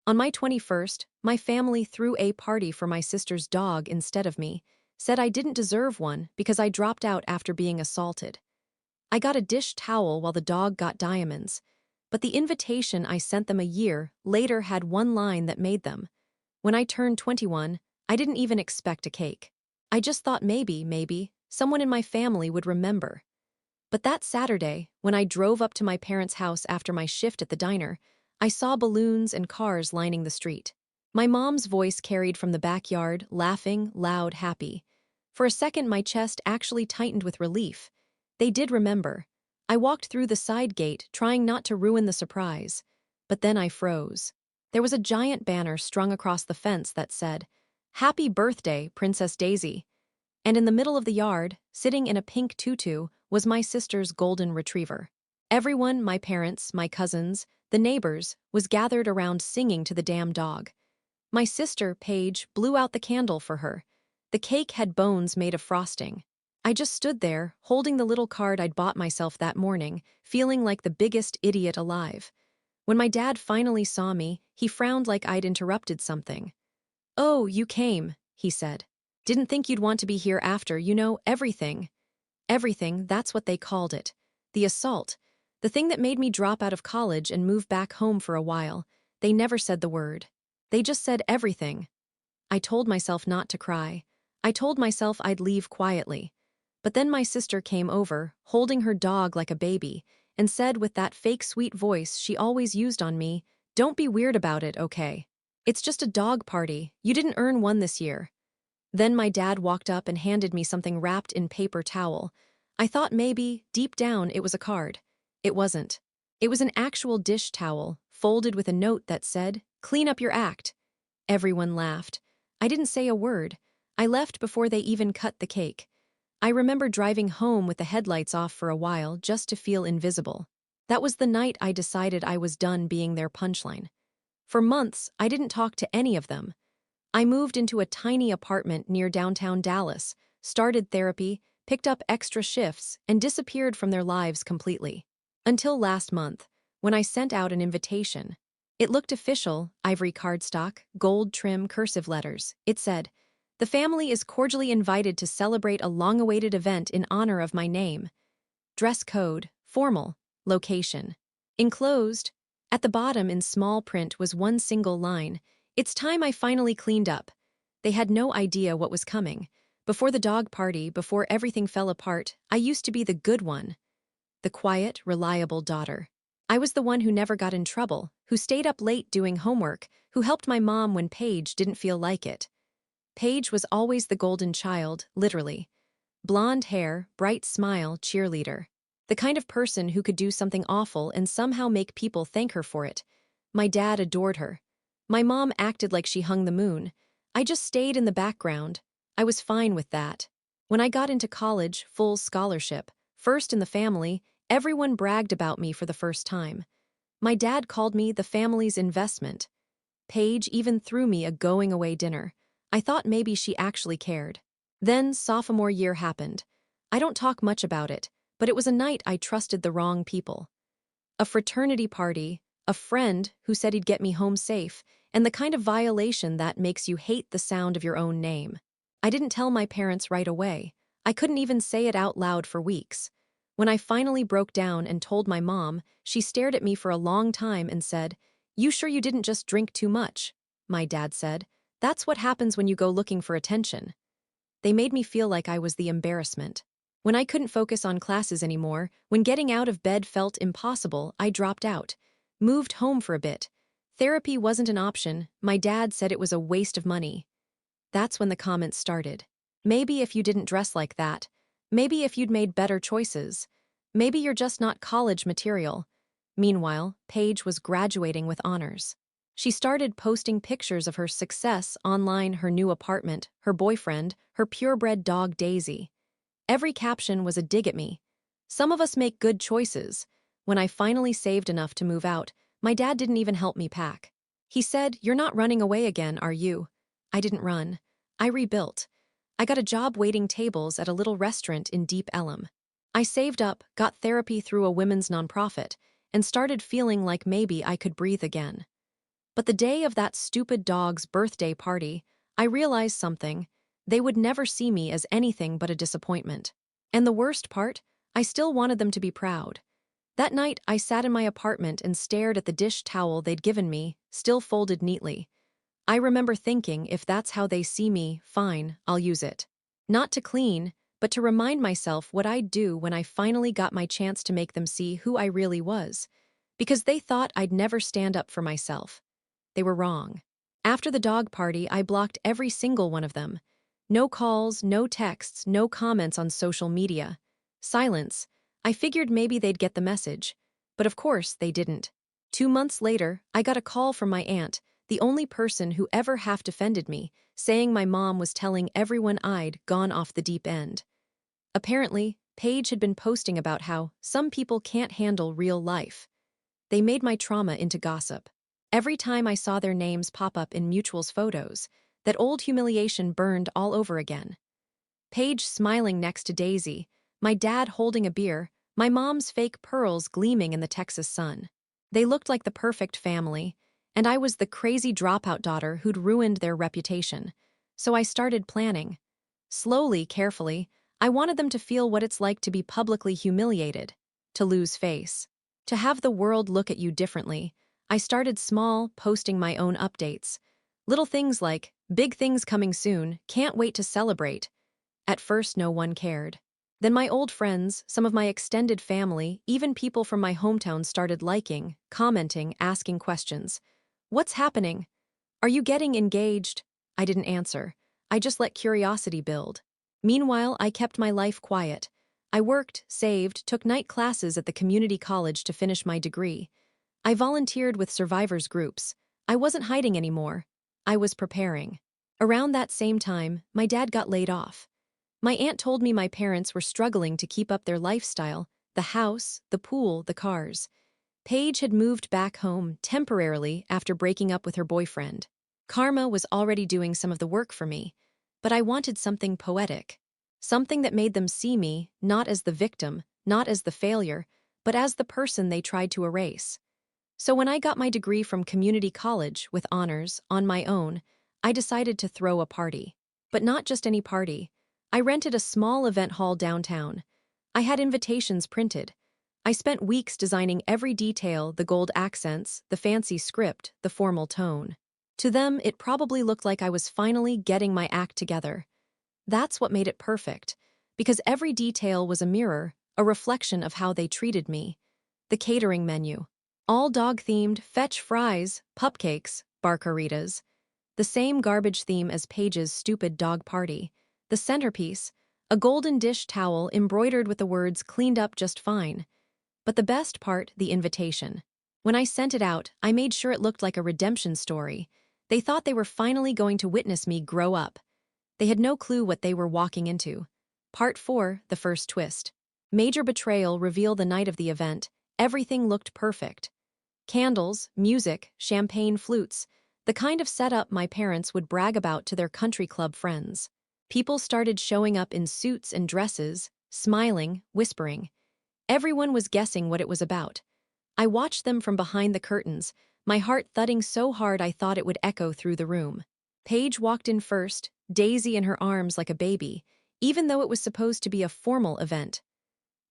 On my 21st, my family threw a party for my sister's dog instead of me, said I didn't deserve one because I dropped out after being assaulted. I got a dish towel while the dog got diamonds, but the invitation I sent them a year later had one line that made them. When I turned 21, I didn't even expect a cake. I just thought maybe, someone in my family would remember. But that Saturday, when I drove up to my parents' house after my shift at the diner, I saw balloons and cars lining the street. My mom's voice carried from the backyard, laughing, loud, happy. For a second, my chest actually tightened with relief. They did remember. I walked through the side gate, trying not to ruin the surprise. But then I froze. There was a giant banner strung across the fence that said, "Happy Birthday, Princess Daisy." And in the middle of the yard, sitting in a pink tutu, was my sister's golden retriever. Everyone, my parents, my cousins, the neighbors, was gathered around singing to the damn dog. My sister, Paige, blew out the candle for her. The cake had bones made of frosting. I just stood there, holding the little card I'd bought myself that morning, feeling like the biggest idiot alive. When my dad finally saw me, he frowned like I'd interrupted something. "Oh, you came," he said. "Didn't think you'd want to be here after, everything." Everything, that's what they called it. The assault. The thing that made me drop out of college and move back home for a while. They never said the word. They just said everything. I told myself not to cry. I told myself I'd leave quietly. But then my sister came over, holding her dog like a baby, and said with that fake sweet voice she always used on me, "Don't be weird about it, okay? It's just a dog party. You didn't earn one this year." Then my dad walked up and handed me something wrapped in paper towel. I thought maybe, deep down, it was a card. It wasn't. It was an actual dish towel, folded with a note that said, "Clean up your act." Everyone laughed. I didn't say a word. I left before they even cut the cake. I remember driving home with the headlights off for a while just to feel invisible. That was the night I decided I was done being their punchline. For months, I didn't talk to any of them. I moved into a tiny apartment near downtown Dallas, started therapy, picked up extra shifts, and disappeared from their lives completely. Until last month, when I sent out an invitation. It looked official, ivory cardstock, gold trim cursive letters. It said, "The family is cordially invited to celebrate a long-awaited event in honor of my name. Dress code, formal, location." Enclosed, at the bottom in small print was one single line, "It's time I finally cleaned up." They had no idea what was coming. Before the dog party, before everything fell apart, I used to be the good one. The quiet, reliable daughter. I was the one who never got in trouble, who stayed up late doing homework, who helped my mom when Paige didn't feel like it. Paige was always the golden child, literally. Blonde hair, bright smile, cheerleader. The kind of person who could do something awful and somehow make people thank her for it. My dad adored her. My mom acted like she hung the moon. I just stayed in the background. I was fine with that. When I got into college, full scholarship, first in the family, everyone bragged about me for the first time. My dad called me the family's investment. Paige even threw me a going-away dinner. I thought maybe she actually cared. Then sophomore year happened. I don't talk much about it, but it was a night I trusted the wrong people. A fraternity party, a friend who said he'd get me home safe, and the kind of violation that makes you hate the sound of your own name. I didn't tell my parents right away. I couldn't even say it out loud for weeks. When I finally broke down and told my mom, she stared at me for a long time and said, "You sure you didn't just drink too much?" My dad said, "That's what happens when you go looking for attention." They made me feel like I was the embarrassment. When I couldn't focus on classes anymore, when getting out of bed felt impossible, I dropped out. Moved home for a bit. Therapy wasn't an option. My dad said it was a waste of money. That's when the comments started. "Maybe if you didn't dress like that. Maybe if you'd made better choices. Maybe you're just not college material." Meanwhile, Paige was graduating with honors. She started posting pictures of her success online, her new apartment, her boyfriend, her purebred dog Daisy. Every caption was a dig at me. Some of us make good choices. When I finally saved enough to move out, my dad didn't even help me pack. He said, "You're not running away again, are you?" I didn't run. I rebuilt. I got a job waiting tables at a little restaurant in Deep Ellum. I saved up, got therapy through a women's nonprofit, and started feeling like maybe I could breathe again. But the day of that stupid dog's birthday party, I realized something. They would never see me as anything but a disappointment. And the worst part, I still wanted them to be proud. That night, I sat in my apartment and stared at the dish towel they'd given me, still folded neatly. I remember thinking, if that's how they see me, fine, I'll use it. Not to clean, but to remind myself what I'd do when I finally got my chance to make them see who I really was. Because they thought I'd never stand up for myself. They were wrong. After the dog party, I blocked every single one of them. No calls, no texts, no comments on social media. Silence. I figured maybe they'd get the message. But of course, they didn't. 2 months later, I got a call from my aunt, the only person who ever half-defended me, saying my mom was telling everyone I'd gone off the deep end. Apparently, Paige had been posting about how some people can't handle real life. They made my trauma into gossip. Every time I saw their names pop up in mutuals' photos, that old humiliation burned all over again. Paige smiling next to Daisy, my dad holding a beer, my mom's fake pearls gleaming in the Texas sun. They looked like the perfect family, and I was the crazy dropout daughter who'd ruined their reputation. So I started planning. Slowly, carefully, I wanted them to feel what it's like to be publicly humiliated, to lose face, to have the world look at you differently. I started small, posting my own updates. Little things like, big things coming soon, can't wait to celebrate. At first, no one cared. Then my old friends, some of my extended family, even people from my hometown started liking, commenting, asking questions. What's happening? Are you getting engaged? I didn't answer. I just let curiosity build. Meanwhile, I kept my life quiet. I worked, saved, took night classes at the community college to finish my degree. I volunteered with survivors groups. I wasn't hiding anymore. I was preparing. Around that same time, my dad got laid off. My aunt told me my parents were struggling to keep up their lifestyle, the house, the pool, the cars. Paige had moved back home temporarily after breaking up with her boyfriend. Karma was already doing some of the work for me, but I wanted something poetic. Something that made them see me, not as the victim, not as the failure, but as the person they tried to erase. So when I got my degree from community college with honors, on my own, I decided to throw a party. But not just any party. I rented a small event hall downtown. I had invitations printed. I spent weeks designing every detail, the gold accents, the fancy script, the formal tone. To them, it probably looked like I was finally getting my act together. That's what made it perfect, because every detail was a mirror, a reflection of how they treated me. The catering menu. All dog-themed, fetch fries, pupcakes, barcaritas. The same garbage theme as Paige's stupid dog party. The centerpiece, a golden dish towel embroidered with the words cleaned up just fine. But the best part, the invitation. When I sent it out, I made sure it looked like a redemption story. They thought they were finally going to witness me grow up. They had no clue what they were walking into. Part 4, the first twist. Major betrayal revealed the night of the event. Everything looked perfect. Candles, music, champagne flutes, the kind of setup my parents would brag about to their country club friends. People started showing up in suits and dresses, smiling, whispering. Everyone was guessing what it was about. I watched them from behind the curtains, my heart thudding so hard I thought it would echo through the room. Paige walked in first, Daisy in her arms like a baby, even though it was supposed to be a formal event.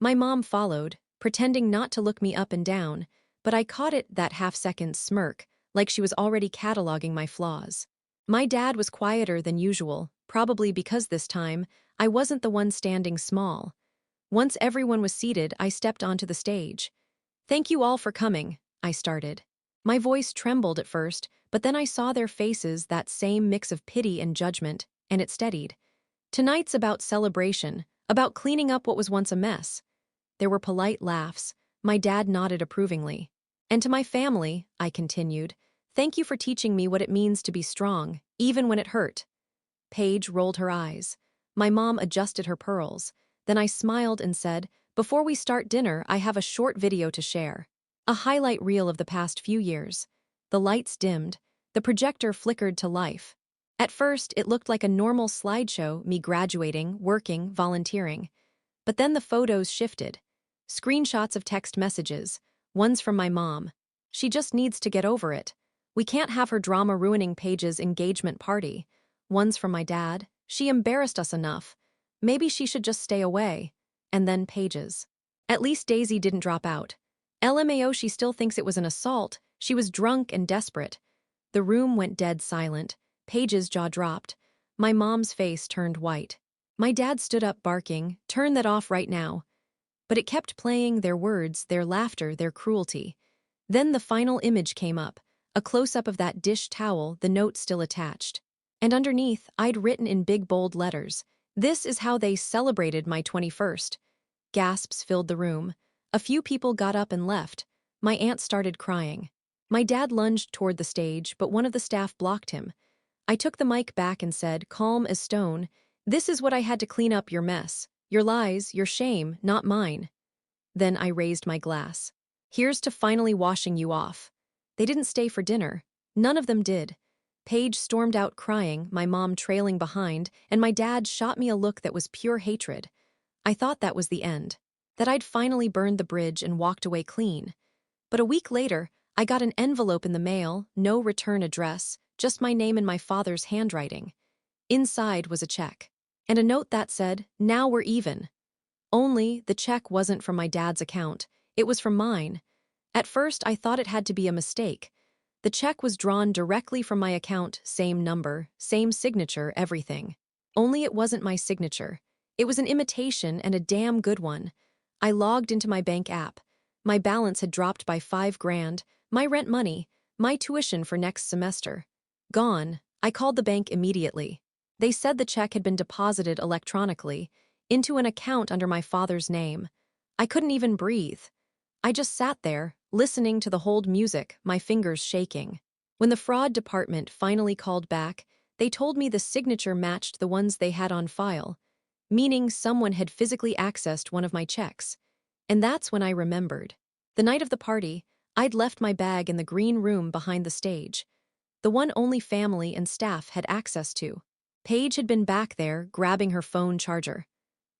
My mom followed, pretending not to look me up and down, but I caught that half-second smirk, like she was already cataloging my flaws. My dad was quieter than usual, probably because this time, I wasn't the one standing small. Once everyone was seated, I stepped onto the stage. "Thank you all for coming," I started. My voice trembled at first, but then I saw their faces, that same mix of pity and judgment, and it steadied. "Tonight's about celebration, about cleaning up what was once a mess." There were polite laughs. My dad nodded approvingly. "And to my family," I continued, "thank you for teaching me what it means to be strong, even when it hurt." Paige rolled her eyes. My mom adjusted her pearls. Then I smiled and said, "Before we start dinner, I have a short video to share. A highlight reel of the past few years." The lights dimmed. The projector flickered to life. At first, it looked like a normal slideshow, me graduating, working, volunteering. But then the photos shifted. Screenshots of text messages, ones from my mom. "She just needs to get over it." We can't have her drama ruining Paige's engagement party. One's from my dad. She embarrassed us enough. Maybe she should just stay away. And then Paige's. At least Daisy didn't drop out. LMAO, she still thinks it was an assault. She was drunk and desperate. The room went dead silent. Paige's jaw dropped. My mom's face turned white. My dad stood up barking, "Turn that off right now." But it kept playing, their words, their laughter, their cruelty. Then the final image came up, a close-up of that dish towel, the note still attached. And underneath, I'd written in big bold letters, "This is how they celebrated my 21st. Gasps filled the room. A few people got up and left. My aunt started crying. My dad lunged toward the stage, but one of the staff blocked him. I took the mic back and said, calm as stone, "This is what I had to clean up your mess. Your lies, your shame, not mine." Then I raised my glass. "Here's to finally washing you off." They didn't stay for dinner. None of them did. Paige stormed out crying, my mom trailing behind, and my dad shot me a look that was pure hatred. I thought that was the end, that I'd finally burned the bridge and walked away clean. But a week later, I got an envelope in the mail, no return address, just my name in my father's handwriting. Inside was a check, and a note that said, "Now we're even." Only, the check wasn't from my dad's account, it was from mine. At first, I thought it had to be a mistake. The check was drawn directly from my account, same number, same signature, everything. Only it wasn't my signature. It was an imitation and a damn good one. I logged into my bank app. My balance had dropped by $5,000, my rent money, my tuition for next semester. Gone. I called the bank immediately. They said the check had been deposited electronically, into an account under my father's name. I couldn't even breathe. I just sat there, listening to the hold music, my fingers shaking. When the fraud department finally called back, they told me the signature matched the ones they had on file, meaning someone had physically accessed one of my checks. And that's when I remembered. The night of the party, I'd left my bag in the green room behind the stage, the one only family and staff had access to. Paige had been back there, grabbing her phone charger.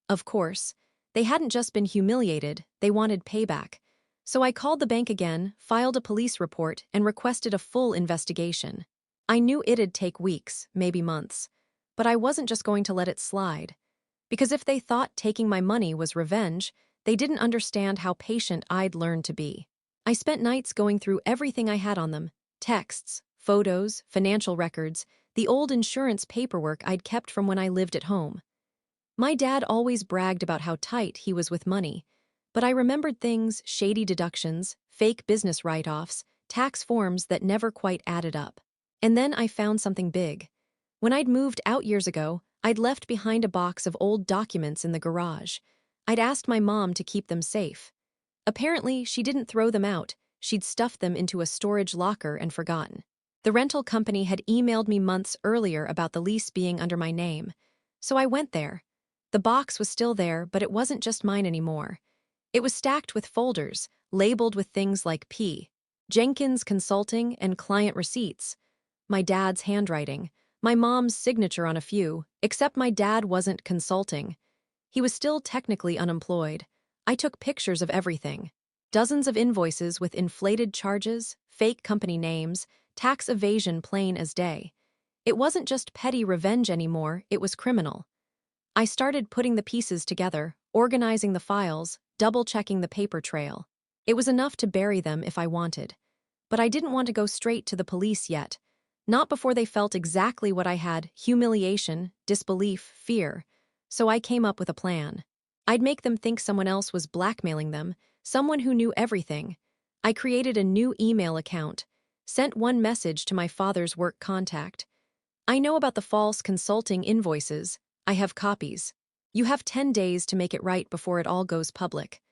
Of course, they hadn't just been humiliated, they wanted payback. So I called the bank again, filed a police report, and requested a full investigation. I knew it'd take weeks, maybe months. But I wasn't just going to let it slide. Because if they thought taking my money was revenge, they didn't understand how patient I'd learned to be. I spent nights going through everything I had on them, texts, photos, financial records, the old insurance paperwork I'd kept from when I lived at home. My dad always bragged about how tight he was with money, but I remembered things, shady deductions, fake business write-offs, tax forms that never quite added up. And then I found something big. When I'd moved out years ago, I'd left behind a box of old documents in the garage. I'd asked my mom to keep them safe. Apparently, she didn't throw them out, she'd stuffed them into a storage locker and forgotten. The rental company had emailed me months earlier about the lease being under my name. So I went there. The box was still there, but it wasn't just mine anymore. It was stacked with folders, labeled with things like P. Jenkins Consulting and client receipts. My dad's handwriting, my mom's signature on a few, except my dad wasn't consulting. He was still technically unemployed. I took pictures of everything. Dozens of invoices with inflated charges, fake company names, tax evasion plain as day. It wasn't just petty revenge anymore, it was criminal. I started putting the pieces together, organizing the files, double-checking the paper trail. It was enough to bury them if I wanted. But I didn't want to go straight to the police yet. Not before they felt exactly what I had: humiliation, disbelief, fear. So I came up with a plan. I'd make them think someone else was blackmailing them, someone who knew everything. I created a new email account, sent one message to my father's work contact. "I know about the false consulting invoices. I have copies. You have 10 days to make it right before it all goes public."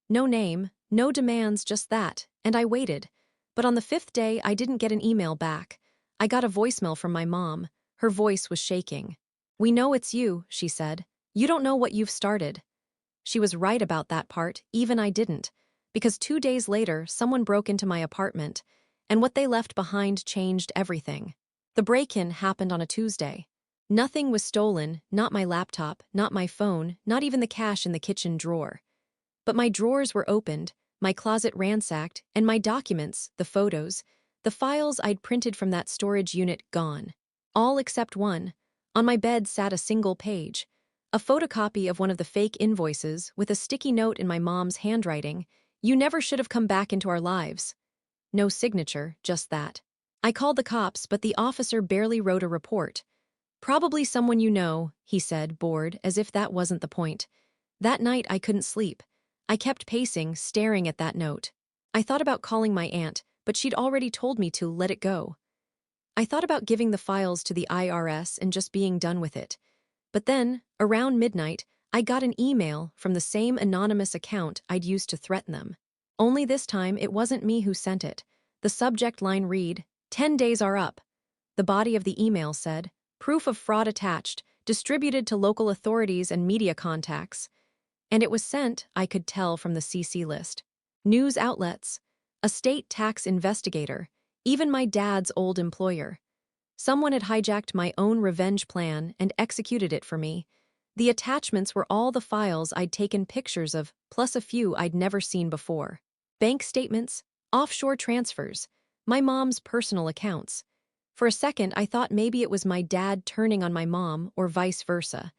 No name, no demands, just that, and I waited. But on the 5th day, I didn't get an email back. I got a voicemail from my mom. Her voice was shaking. "We know it's you," she said. "You don't know what you've started." She was right about that part, even I didn't. Because 2 days later, someone broke into my apartment, and what they left behind changed everything. The break-in happened on a Tuesday. Nothing was stolen, not my laptop, not my phone, not even the cash in the kitchen drawer. But my drawers were opened, my closet ransacked, and my documents, the photos, The files I'd printed from that storage unit gone. All except one. On my bed sat a single page. A photocopy of one of the fake invoices with a sticky note in my mom's handwriting. "You never should have come back into our lives." No signature, just that. I called the cops, but the officer barely wrote a report. "Probably someone you know," he said, bored, as if that wasn't the point. That night I couldn't sleep. I kept pacing, staring at that note. I thought about calling my aunt, but she'd already told me to let it go. I thought about giving the files to the IRS and just being done with it. But then, around midnight, I got an email from the same anonymous account I'd used to threaten them. Only this time, it wasn't me who sent it. The subject line read, "10 days are up." The body of the email said, "Proof of fraud attached, distributed to local authorities and media contacts." And it was sent, I could tell from the CC list. News outlets, a state tax investigator, even my dad's old employer. Someone had hijacked my own revenge plan and executed it for me. The attachments were all the files I'd taken pictures of, plus a few I'd never seen before. Bank statements, offshore transfers, my mom's personal accounts. For a second, I thought maybe it was my dad turning on my mom or vice versa.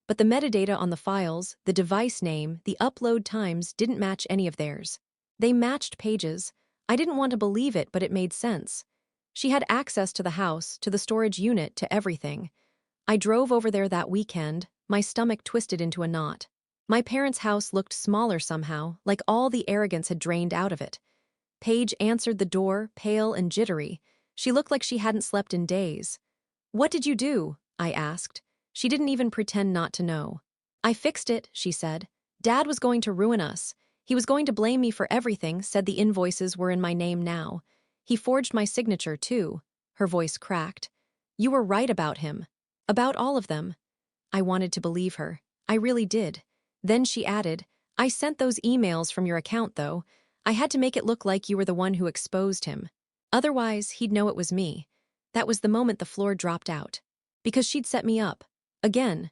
But the metadata on the files, the device name, the upload times didn't match any of theirs. They matched Paige's. I didn't want to believe it, but it made sense. She had access to the house, to the storage unit, to everything. I drove over there that weekend, my stomach twisted into a knot. My parents' house looked smaller somehow, like all the arrogance had drained out of it. Paige answered the door, pale and jittery. She looked like she hadn't slept in days. "What did you do?" I asked. She didn't even pretend not to know. "I fixed it," she said. "Dad was going to ruin us. He was going to blame me for everything, said the invoices were in my name now. He forged my signature, too." Her voice cracked. "You were right about him. About all of them." I wanted to believe her. I really did. Then she added, "I sent those emails from your account, though. I had to make it look like you were the one who exposed him. Otherwise, he'd know it was me." That was the moment the floor dropped out. Because she'd set me up. Again.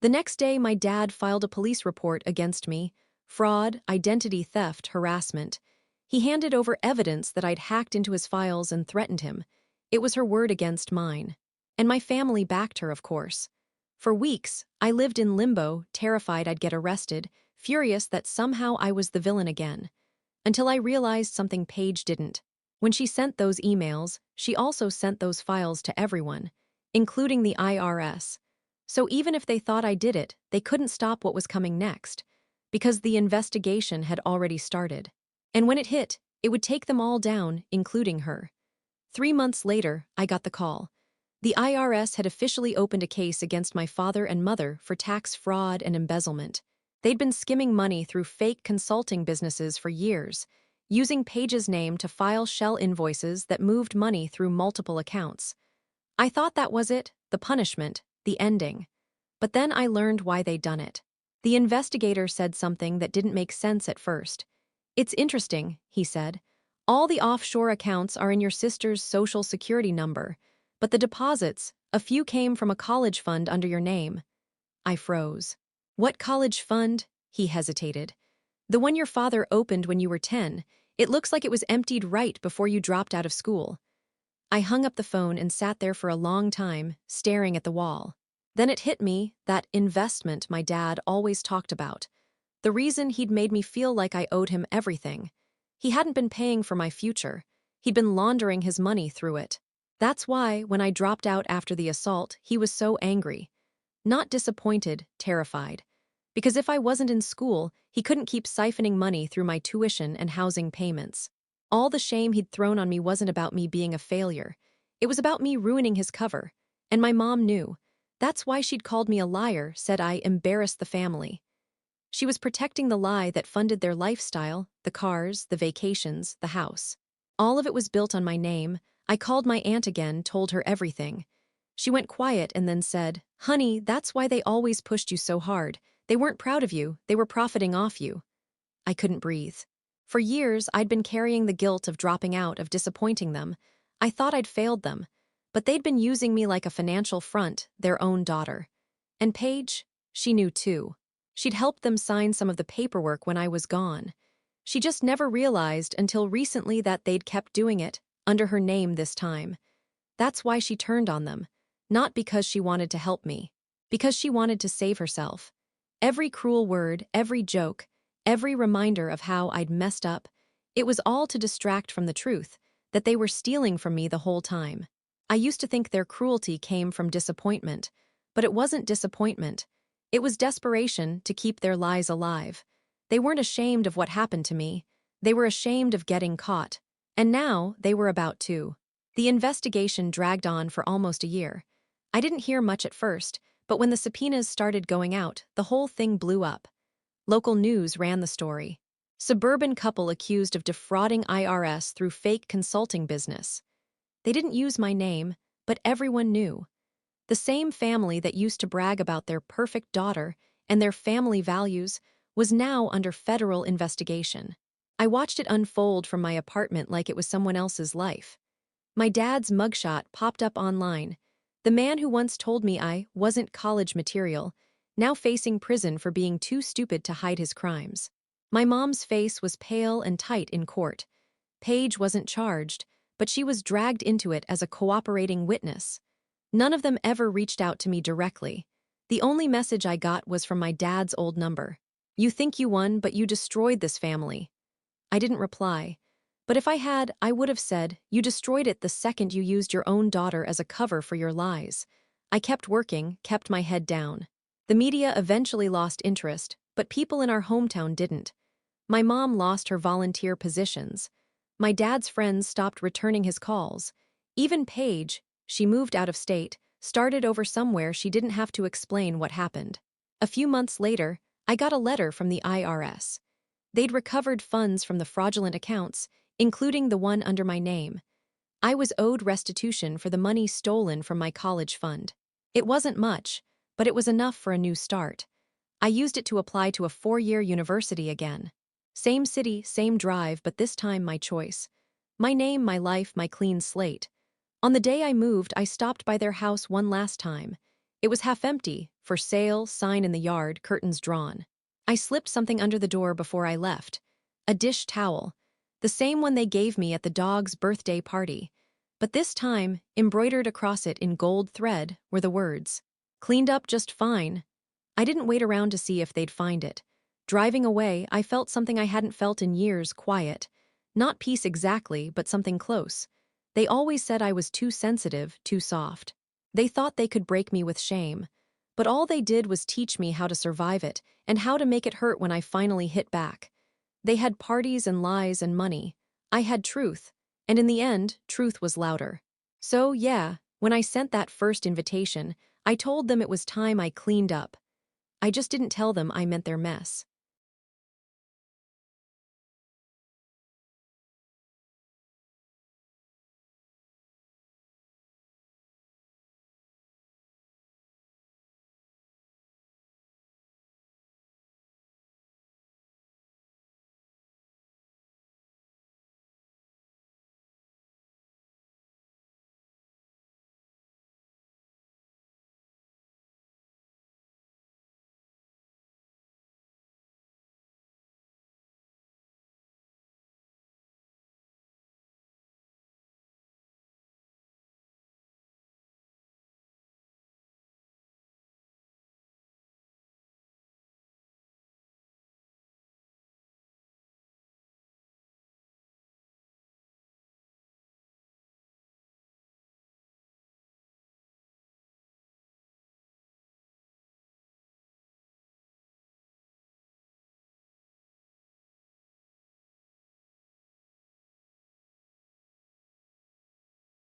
The next day, my dad filed a police report against me. Fraud, identity theft, harassment. He handed over evidence that I'd hacked into his files and threatened him. It was her word against mine. And my family backed her, of course. For weeks, I lived in limbo, terrified I'd get arrested, furious that somehow I was the villain again. Until I realized something Paige didn't. When she sent those emails, she also sent those files to everyone, including the IRS. So even if they thought I did it, they couldn't stop what was coming next, because the investigation had already started. And when it hit, it would take them all down, including her. 3 months later, I got the call. The IRS had officially opened a case against my father and mother for tax fraud and embezzlement. They'd been skimming money through fake consulting businesses for years, using Paige's name to file shell invoices that moved money through multiple accounts. I thought that was it, the punishment, the ending. But then I learned why they'd done it. The investigator said something that didn't make sense at first. "It's interesting," he said. "All the offshore accounts are in your sister's social security number, but the deposits, a few came from a college fund under your name." I froze. "What college fund?" He hesitated. "The one your father opened when you were 10. It looks like it was emptied right before you dropped out of school." I hung up the phone and sat there for a long time, staring at the wall. Then it hit me, that investment my dad always talked about. The reason he'd made me feel like I owed him everything. He hadn't been paying for my future. He'd been laundering his money through it. That's why, when I dropped out after the assault, he was so angry. Not disappointed, terrified. Because if I wasn't in school, he couldn't keep siphoning money through my tuition and housing payments. All the shame he'd thrown on me wasn't about me being a failure. It was about me ruining his cover. And my mom knew. That's why she'd called me a liar, said I embarrassed the family. She was protecting the lie that funded their lifestyle, the cars, the vacations, the house. All of it was built on my name. I called my aunt again, told her everything. She went quiet and then said, "Honey, that's why they always pushed you so hard. They weren't proud of you, they were profiting off you." I couldn't breathe. For years, I'd been carrying the guilt of dropping out, of disappointing them. I thought I'd failed them. But they'd been using me like a financial front, their own daughter. And Paige, she knew too. She'd helped them sign some of the paperwork when I was gone. She just never realized until recently that they'd kept doing it, under her name this time. That's why she turned on them. Not because she wanted to help me. Because she wanted to save herself. Every cruel word, every joke, every reminder of how I'd messed up, it was all to distract from the truth, that they were stealing from me the whole time. I used to think their cruelty came from disappointment, but it wasn't disappointment. It was desperation to keep their lies alive. They weren't ashamed of what happened to me. They were ashamed of getting caught. And now they were about to. The investigation dragged on for almost a year. I didn't hear much at first, but when the subpoenas started going out, the whole thing blew up. Local news ran the story. Suburban couple accused of defrauding IRS through fake consulting business. They didn't use my name, but everyone knew. The same family that used to brag about their perfect daughter and their family values was now under federal investigation. I watched it unfold from my apartment like it was someone else's life. My dad's mugshot popped up online. The man who once told me I wasn't college material, now facing prison for being too stupid to hide his crimes. My mom's face was pale and tight in court. Paige wasn't charged, but she was dragged into it as a cooperating witness. None of them ever reached out to me directly. The only message I got was from my dad's old number. "You think you won, but you destroyed this family." I didn't reply. But if I had, I would have said, "You destroyed it the second you used your own daughter as a cover for your lies." I kept working, kept my head down. The media eventually lost interest, but people in our hometown didn't. My mom lost her volunteer positions. My dad's friends stopped returning his calls. Even Paige, she moved out of state, started over somewhere she didn't have to explain what happened. A few months later, I got a letter from the IRS. They'd recovered funds from the fraudulent accounts, including the one under my name. I was owed restitution for the money stolen from my college fund. It wasn't much, but it was enough for a new start. I used it to apply to a 4-year university again. Same city, same drive, but this time my choice. My name, my life, my clean slate. On the day I moved, I stopped by their house one last time. It was half empty, for sale, sign in the yard, curtains drawn. I slipped something under the door before I left. A dish towel. The same one they gave me at the dog's birthday party. But this time, embroidered across it in gold thread, were the words, "Cleaned up just fine." I didn't wait around to see if they'd find it. Driving away, I felt something I hadn't felt in years, quiet. Not peace exactly, but something close. They always said I was too sensitive, too soft. They thought they could break me with shame. But all they did was teach me how to survive it and how to make it hurt when I finally hit back. They had parties and lies and money. I had truth. And in the end, truth was louder. So, yeah, when I sent that first invitation, I told them it was time I cleaned up. I just didn't tell them I meant their mess.